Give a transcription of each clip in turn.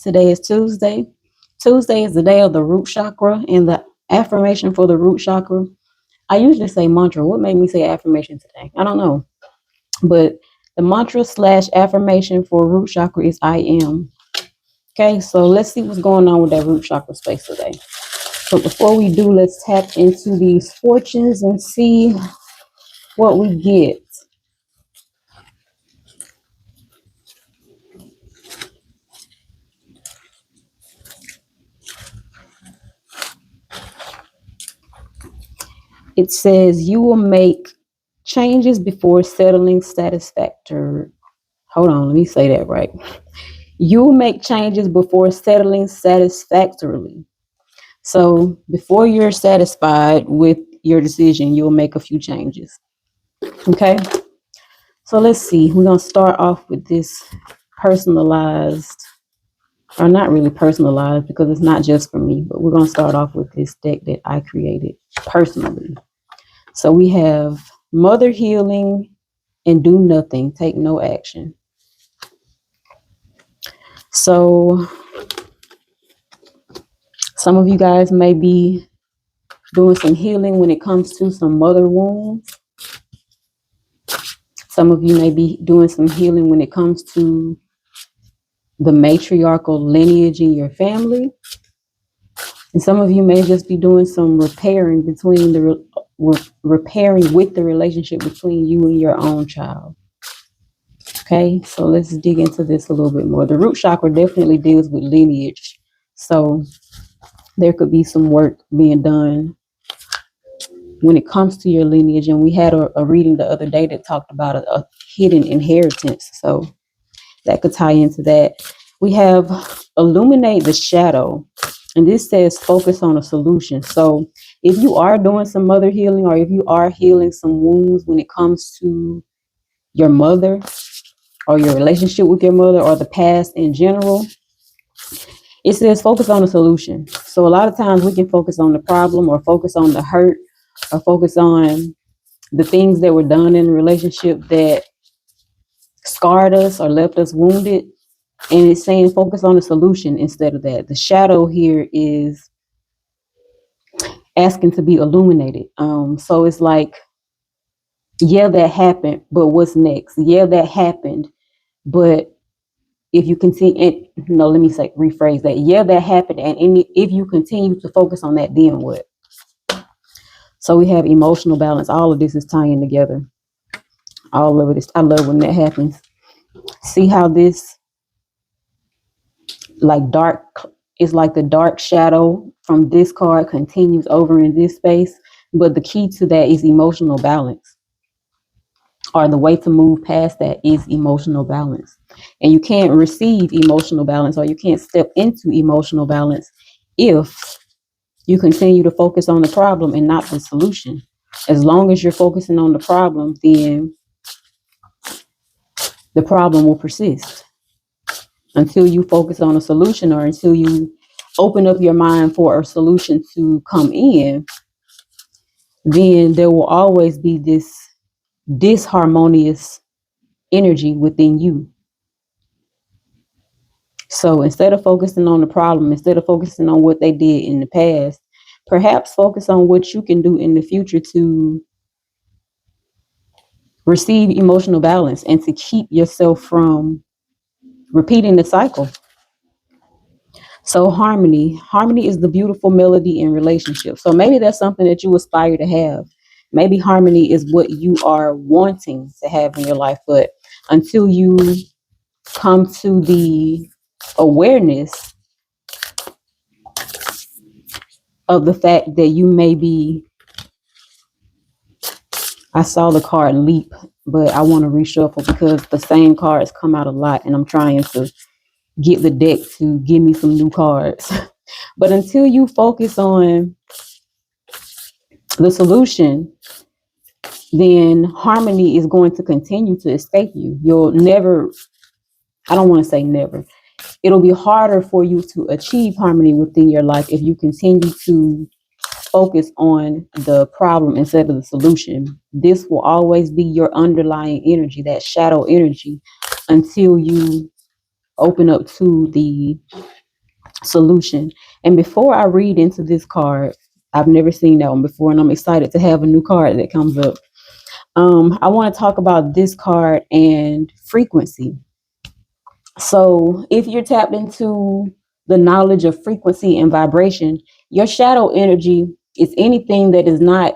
Today is Tuesday. Tuesday is the day of the root chakra, and the affirmation for the root chakra. I usually say mantra. What made me say affirmation today? I don't know. But the mantra slash affirmation for root chakra is I am. Okay, so let's see what's going on with that root chakra space today. But before we do, let's tap into these fortunes and see what we get. It says you will make changes before settling satisfactory. Hold on, let me say that right. You will make changes before settling satisfactorily. So before you're satisfied with your decision, you'll make a few changes. Okay. So let's see. We're going to start off with this personalized, or not really personalized because it's not just for me, but we're going to start off with this deck that I created personally. So we have Mother Healing and Do Nothing, Take No Action. So some of you guys may be doing some healing when it comes to some mother wounds. Some of you may be doing some healing when it comes to the matriarchal lineage in your family. And some of you may just be doing some repairing between repairing with the relationship between you and your own child. Okay, so let's dig into this a little bit more. The root chakra definitely deals with lineage. So there could be some work being done when it comes to your lineage. And we had a reading the other day that talked about a hidden inheritance. So that could tie into that. We have Illuminate the Shadow. And this says focus on a solution. So if you are doing some mother healing, or if you are healing some wounds when it comes to your mother or your relationship with your mother or the past in general, it says focus on a solution. So a lot of times we can focus on the problem, or focus on the hurt, or focus on the things that were done in the relationship that scarred us or left us wounded. And it's saying focus on the solution instead of that. The shadow here is asking to be illuminated. So it's like, yeah, that happened, but what's next? Yeah, that happened, but if you continue, no, let me rephrase that. Yeah, that happened, and if you continue to focus on that, then what? So we have emotional balance. All of this is tying together. All of it is. I love when that happens. See how this dark is like the dark shadow from this card continues over in this space, but the key to that is emotional balance, or the way to move past that is emotional balance. And you can't receive emotional balance, or you can't step into emotional balance if you continue to focus on the problem and not the solution. As long as you're focusing on the problem, then the problem will persist until you focus on a solution, or until you open up your mind for a solution to come in. Then there will always be this disharmonious energy within you. So instead of focusing on the problem, instead of focusing on what they did in the past, perhaps focus on what you can do in the future to receive emotional balance and to keep yourself from repeating the cycle. So harmony is the beautiful melody in relationships. So maybe that's something that you aspire to have. Maybe harmony is what you are wanting to have in your life, but until you come to the awareness of the fact that you may be, I saw the card leap, but I want to reshuffle because the same cards come out a lot, and I'm trying to get the deck to give me some new cards. But until you focus on the solution, then harmony is going to continue to escape you. You'll never, I don't want to say never, it'll be harder for you to achieve harmony within your life if you continue to focus on the problem instead of the solution. This will always be your underlying energy, that shadow energy, until you open up to the solution. And before I read into this card, I've never seen that one before, and I'm excited to have a new card that comes up. I want to talk about this card and frequency. So if you're tapped into the knowledge of frequency and vibration, your shadow energy is anything that is not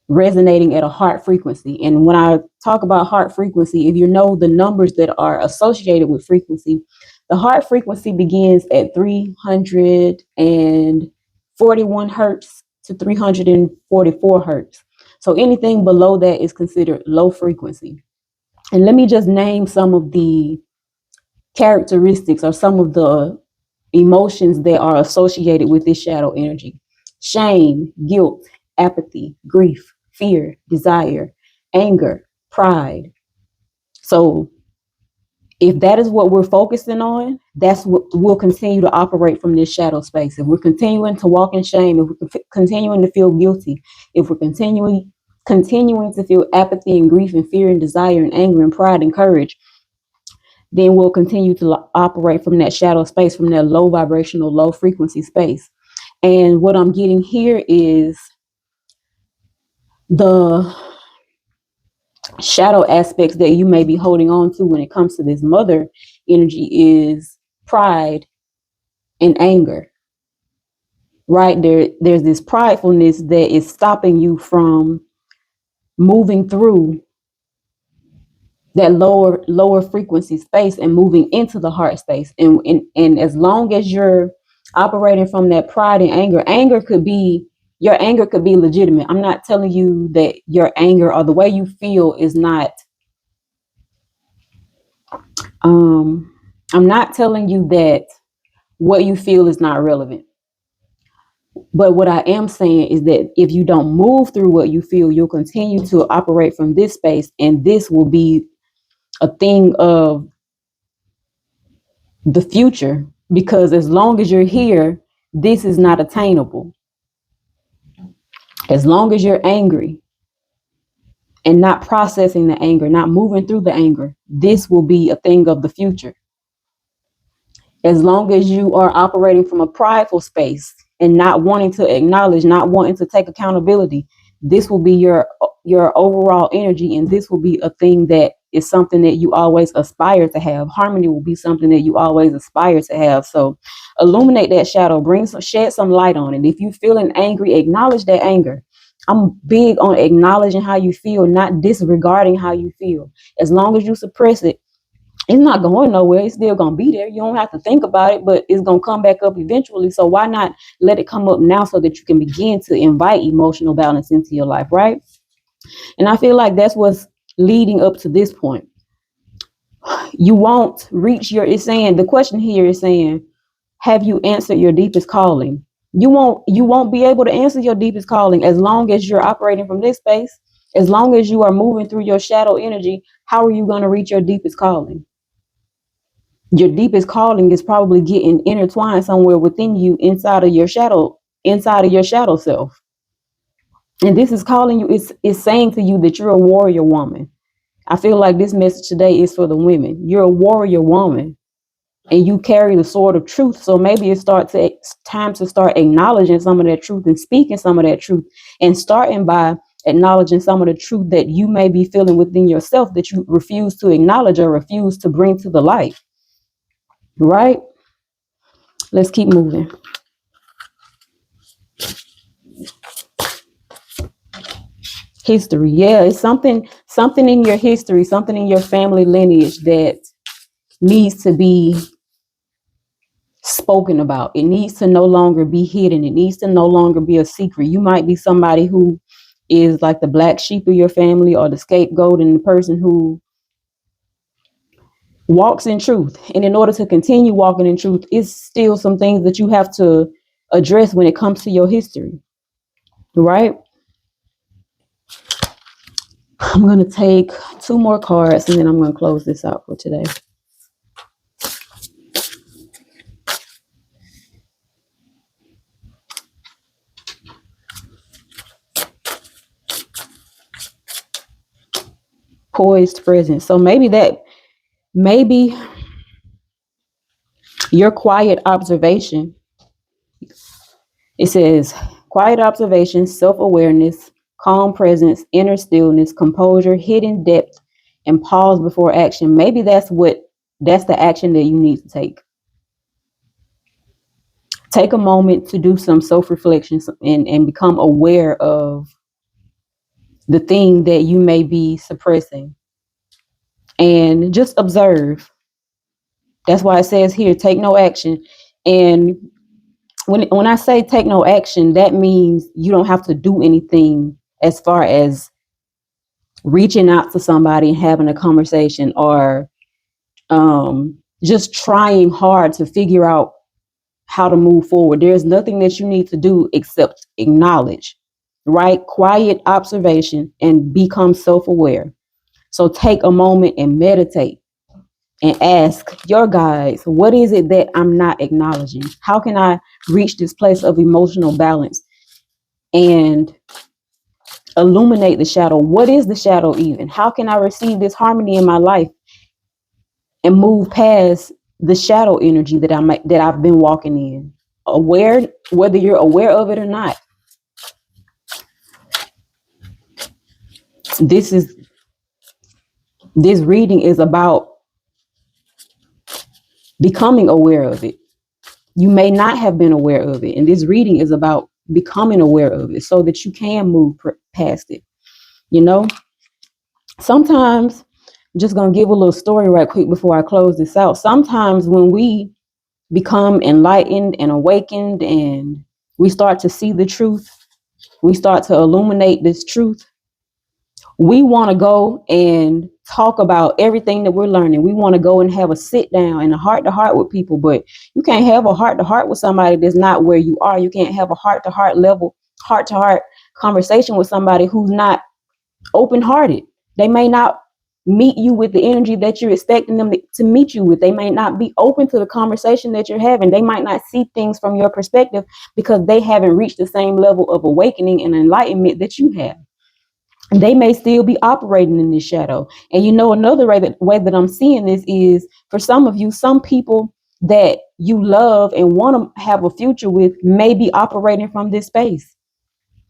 resonating at a heart frequency. And when I talk about heart frequency, if you know the numbers that are associated with frequency, the heart frequency begins at 341 hertz to 344 hertz. So anything below that is considered low frequency. And let me just name some of the characteristics or some of the emotions that are associated with this shadow energy: shame, guilt, apathy, grief, fear, desire, anger, pride. So if that is what we're focusing on, that's what we'll continue to operate from this shadow space. If we're continuing to walk in shame, if we're continuing to feel guilty, if we're continuing to feel apathy and grief and fear and desire and anger and pride and courage, then we'll continue to operate from that shadow space, from that low vibrational, low frequency space. And what I'm getting here is the shadow aspects that you may be holding on to when it comes to this mother energy is pride and anger, right? There's this pridefulness that is stopping you from moving through that lower frequency space and moving into the heart space. And as long as you're operating from that pride and anger could be, your anger could be legitimate. I'm not telling you that your anger or the way you feel is not, I'm not telling you that what you feel is not relevant. But what I am saying is that if you don't move through what you feel, you'll continue to operate from this space, and this will be a thing of the future, because as long as you're here, this is not attainable. As long as you're angry and not processing the anger, not moving through the anger, this will be a thing of the future. As long as you are operating from a prideful space and not wanting to acknowledge, not wanting to take accountability, this will be your overall energy, and this will be a thing that is something that you always aspire to have. Harmony will be something that you always aspire to have. So illuminate that shadow, shed some light on it. If you're feeling angry, acknowledge that anger. I'm big on acknowledging how you feel, not disregarding how you feel. As long as you suppress it, it's not going nowhere. It's still going to be there. You don't have to think about it, but it's going to come back up eventually. So why not let it come up now so that you can begin to invite emotional balance into your life, right? And I feel like that's what's leading up to this point. You won't reach the question here is saying, have you answered your deepest calling? You won't be able to answer your deepest calling as long as you're operating from this space. As long as you are moving through your shadow energy, how are you going to reach your deepest calling? Your deepest calling is probably getting intertwined somewhere within you, inside of your shadow self. And this is calling you, it's saying to you that you're a warrior woman. I feel like this message today is for the women. You're a warrior woman and you carry the sword of truth. So maybe it's time to start acknowledging some of that truth and speaking some of that truth, and starting by acknowledging some of the truth that you may be feeling within yourself that you refuse to acknowledge or refuse to bring to the light. Right? Let's keep moving. History. Yeah, it's something in your history, something in your family lineage that needs to be spoken about. It needs to no longer be hidden. It needs to no longer be a secret. You might be somebody who is like the black sheep of your family, or the scapegoat, and the person who walks in truth. And in order to continue walking in truth, it's still some things that you have to address when it comes to your history. Right? I'm going to take 2 more cards and then I'm going to close this out for today. Poised presence. So maybe Your quiet observation, it says quiet observation, self-awareness, calm presence, inner stillness, composure, hidden depth, and pause before action. Maybe that's the action that you need to take. Take a moment to do some self-reflection and become aware of the thing that you may be suppressing. And just observe. That's why it says here, take no action. And when I say take no action, that means you don't have to do anything as far as reaching out to somebody and having a conversation, or just trying hard to figure out how to move forward. There's nothing that you need to do except acknowledge, right? Quiet observation and become self-aware. So take a moment and meditate and ask your guides, what is it that I'm not acknowledging? How can I reach this place of emotional balance and illuminate the shadow? What is the shadow even? How can I receive this harmony in my life and move past the shadow energy that I've been walking in? Aware, whether you're aware of it or not. This reading is about becoming aware of it. You may not have been aware of it, and this reading is about becoming aware of it so that you can move past it. You know, sometimes, I'm just gonna give a little story right quick before I close this out. Sometimes when we become enlightened and awakened and we start to see the truth, we start to illuminate this truth, we want to go and talk about everything that we're learning. We want to go and have a sit down and a heart to heart with people, but you can't have a heart to heart with somebody that's not where you are. You can't have a heart to heart conversation with somebody who's not open hearted. They may not meet you with the energy that you're expecting them to meet you with. They may not be open to the conversation that you're having. They might not see things from your perspective because they haven't reached the same level of awakening and enlightenment that you have. They may still be operating in this shadow. And you know, another way that I'm seeing this is, for some of you, some people that you love and want to have a future with may be operating from this space.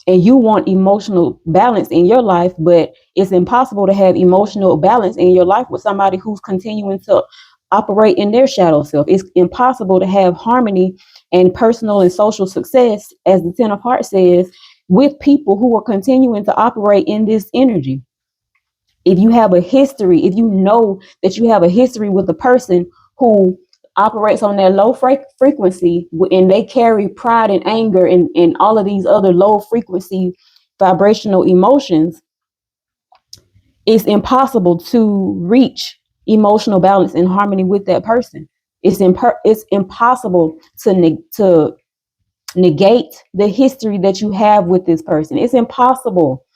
And you want emotional balance in your life, but it's impossible to have emotional balance in your life with somebody who's continuing to operate in their shadow self. It's impossible to have harmony and personal and social success, as the Ten of Hearts says, with people who are continuing to operate in this energy. If you have a history, if you know that you have a history with a person who operates on that low frequency and they carry pride and anger and all of these other low frequency vibrational emotions, it's impossible to reach emotional balance and harmony with that person. It's impossible to negate the history that you have with this person. It's impossible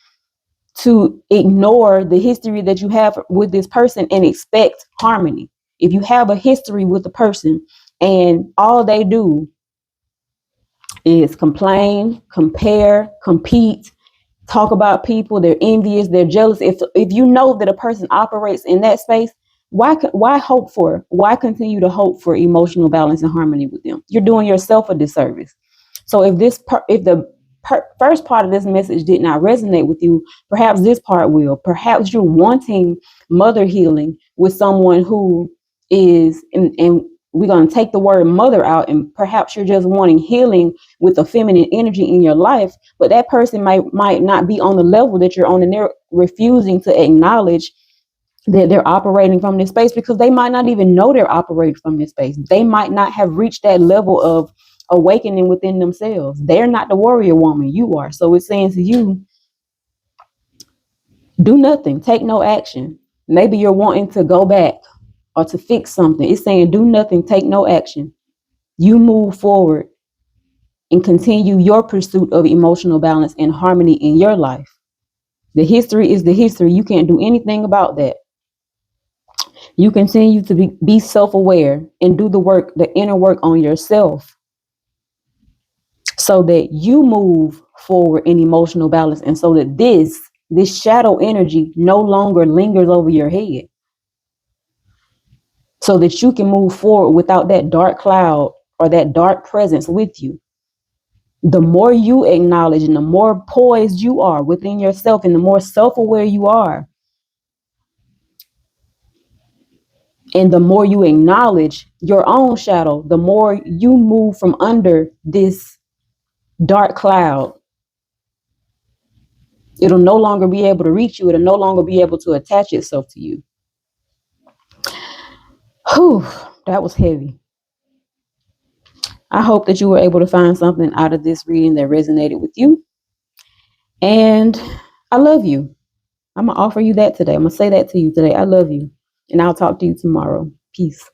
to ignore the history that you have with this person and expect harmony. If you have a history with the person and all they do is complain, compare, compete, talk about people, they're envious, they're jealous. If you know that a person operates in that space, why continue to hope for emotional balance and harmony with them? You're doing yourself a disservice. So if the first part of this message did not resonate with you, perhaps this part will. Perhaps you're wanting mother healing with someone who is, and we're going to take the word mother out, and perhaps you're just wanting healing with the feminine energy in your life, but that person might not be on the level that you're on, and they're refusing to acknowledge that they're operating from this space because they might not even know they're operating from this space. They might not have reached that level of awakening within themselves. They're not the warrior woman, you are. So it's saying to you, do nothing, take no action. Maybe you're wanting to go back or to fix something. It's saying do nothing, take no action. You move forward and continue your pursuit of emotional balance and harmony in your life. The history is the history. You can't do anything about that. You continue to be self-aware and do the work, the inner work on yourself, so that you move forward in emotional balance, and so that this shadow energy no longer lingers over your head. so that you can move forward without that dark cloud or that dark presence with you. The more you acknowledge and the more poised you are within yourself and the more self-aware you are, and the more you acknowledge your own shadow, the more you move from under this dark cloud. It'll no longer be able to reach you. It'll no longer be able to attach itself to you. Whew, that was heavy. I hope that you were able to find something out of this reading that resonated with you. And I love you. I'm going to offer you that today. I'm going to say that to you today. I love you. And I'll talk to you tomorrow. Peace.